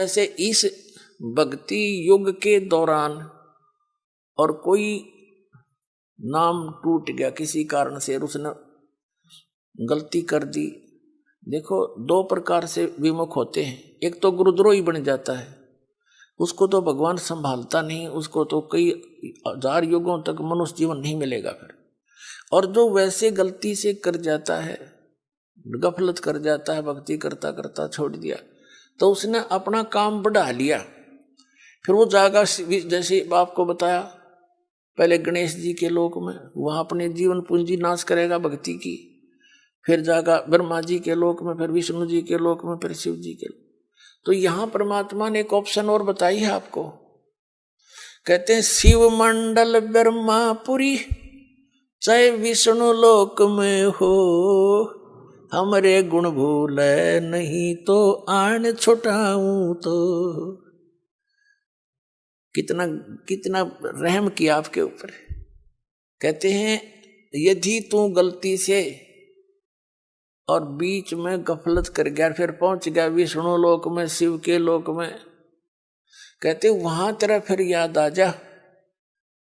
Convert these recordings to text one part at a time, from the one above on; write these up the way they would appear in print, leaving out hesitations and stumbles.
ऐसे इस भक्ति युग के दौरान और कोई नाम टूट गया किसी कारण से, उसने गलती कर दी। देखो दो प्रकार से विमुख होते हैं, एक तो गुरुद्रोही बन जाता है, उसको तो भगवान संभालता नहीं, उसको तो कई हजार युगों तक मनुष्य जीवन नहीं मिलेगा फिर। और जो वैसे गलती से कर जाता है, गफलत कर जाता है, भक्ति करता करता छोड़ दिया, तो उसने अपना काम बढ़ा लिया, फिर वो जाएगा जैसे आपको बताया पहले गणेश जी के लोक में, वहां अपने जीवन पूंजी नाश करेगा भक्ति की, फिर जाएगा ब्रह्मा जी के लोक में, फिर विष्णु जी के लोक में, फिर शिव जी के लोक। तो यहां परमात्मा ने एक ऑप्शन और बताई है आपको, कहते हैं शिव मंडल ब्रह्मापुरी चाहे विष्णु लोक में हो, हमरे गुण भूले नहीं तो आन छुटाऊं तो। कितना कितना रहम किया आपके ऊपर। कहते हैं यदि तू गलती से और बीच में गफलत कर गया, फिर पहुंच गया विष्णु लोक में, शिव के लोक में, कहते वहां तेरा फिर याद आ जा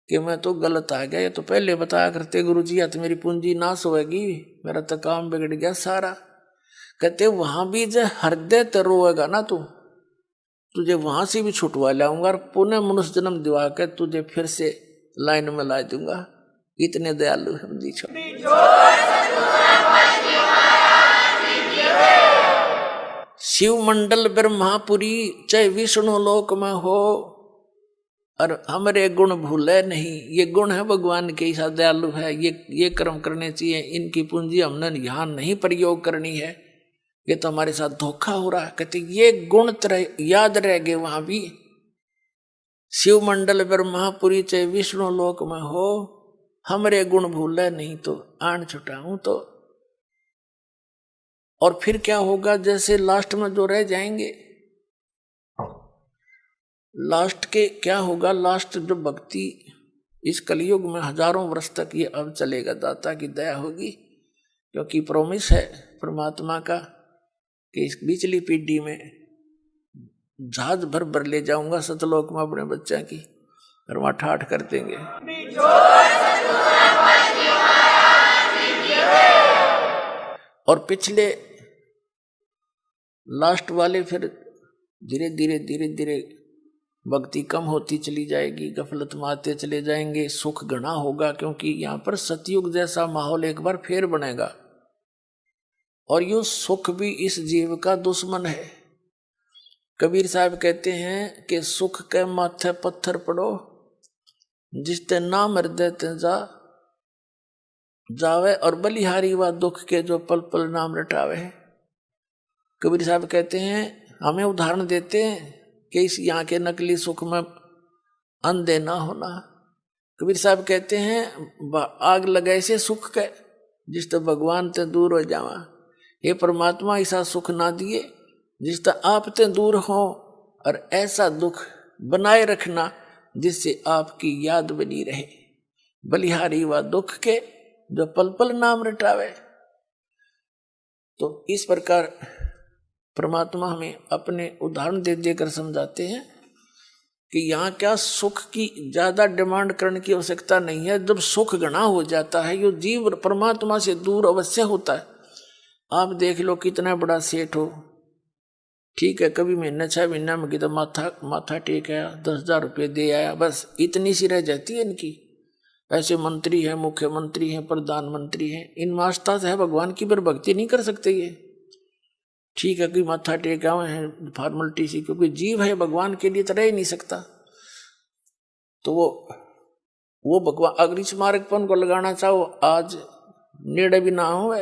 कि मैं तो गलत आ गया, ये तो पहले बताया करते गुरु जी, या तो मेरी पूंजी नाश होगी, मेरा तो काम बिगड़ गया सारा। कहते वहां भी जो हृदय ते रोएगा ना तू, तुझे वहां से भी छुटवा लाऊंगा और पुनः मनुष्य जन्म दिवा के तुझे फिर से लाइन में ला दूंगा। इतने दयालु हम जी छोड़। शिव मंडल ब्रह्मापुरी चाहे विष्णु लोक में हो, और हमरे गुण भूले नहीं। ये गुण है भगवान के, ऐसा दयालु है, ये कर्म करने चाहिए, इनकी पूंजी हमने यहाँ नहीं प्रयोग करनी है, ये तो हमारे साथ धोखा हो रहा है। कहते ये गुण तरह याद रह गए वहां भी। शिव मंडल ब्रह्मापुरी चाहे विष्णु लोक में हो, हमरे गुण भूले नहीं तो आन छुटाऊं तो। और फिर क्या होगा, जैसे लास्ट में जो रह जाएंगे, लास्ट के क्या होगा, लास्ट जो भक्ति इस कलयुग में हजारों वर्ष तक ये अब चलेगा, दाता की दया होगी, क्योंकि प्रॉमिस है परमात्मा का कि इस पिछली पीढ़ी में जहाज भर भर ले जाऊंगा सतलोक में अपने बच्चा की, और वहां ठाठ कर देंगे। और पिछले लास्ट वाले फिर धीरे धीरे धीरे धीरे भक्ति कम होती चली जाएगी, गफलत में आते चले जाएंगे, सुख घना होगा, क्योंकि यहाँ पर सतयुग जैसा माहौल एक बार फिर बनेगा। और यो सुख भी इस जीव का दुश्मन है। कबीर साहब कहते हैं कि सुख के माथे पत्थर पड़ो, जिसते नाम हृदय ते जावे, और बलिहारी व दुख के जो पल पल नाम रटावे। कबीर साहब कहते हैं, हमें उदाहरण देते हैं कि इस यहाँ के नकली सुख में अंधे ना होना। कबीर साहब कहते हैं आग लगाए से सुख के, जिस तो भगवान ते दूर हो जावा। ये परमात्मा ऐसा सुख ना दिए जिस तो आप ते दूर हो, और ऐसा दुख बनाए रखना जिससे आपकी याद बनी रहे। बलिहारी व दुख के जो पल पल नाम रटावे। तो इस प्रकार परमात्मा हमें अपने उदाहरण दे देकर समझाते हैं कि यहाँ क्या सुख की ज्यादा डिमांड करने की आवश्यकता नहीं है। जब सुख घना हो जाता है, ये जीव परमात्मा से दूर अवश्य होता है। आप देख लो कितना बड़ा सेठ हो, ठीक है, कभी महीने 6 महीना में कितना माथा टेक आया, 10,000 रुपये दे आया, बस इतनी सी रह जाती है इनकी। ऐसे मंत्री हैं, मुख्यमंत्री हैं, प्रधानमंत्री हैं, इन मास्ता से है भगवान की पर भक्ति नहीं कर सकते ये। ठीक है कि माथा टेका हुए हैं फॉर्मेलिटी सी, क्योंकि जीव है भगवान के लिए तो रह ही नहीं सकता। तो वो भगवान अगर इस मार्ग पर उनको लगाना चाहो, आज नेड़े भी ना हो,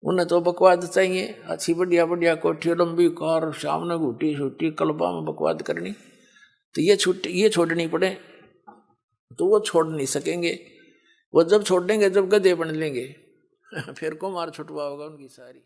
उन्हें तो बकवाद चाहिए, अच्छी बढ़िया बढ़िया कोठी, लंबी कार, सामने घूटी छुट्टी, कल्बा में बकवाद करनी, तो ये छोड़नी पड़े, तो वो छोड़ नहीं सकेंगे। वो जब छोड़ देंगे जब गधे बन लेंगे फिर को मार छुटवा होगा उनकी सारी।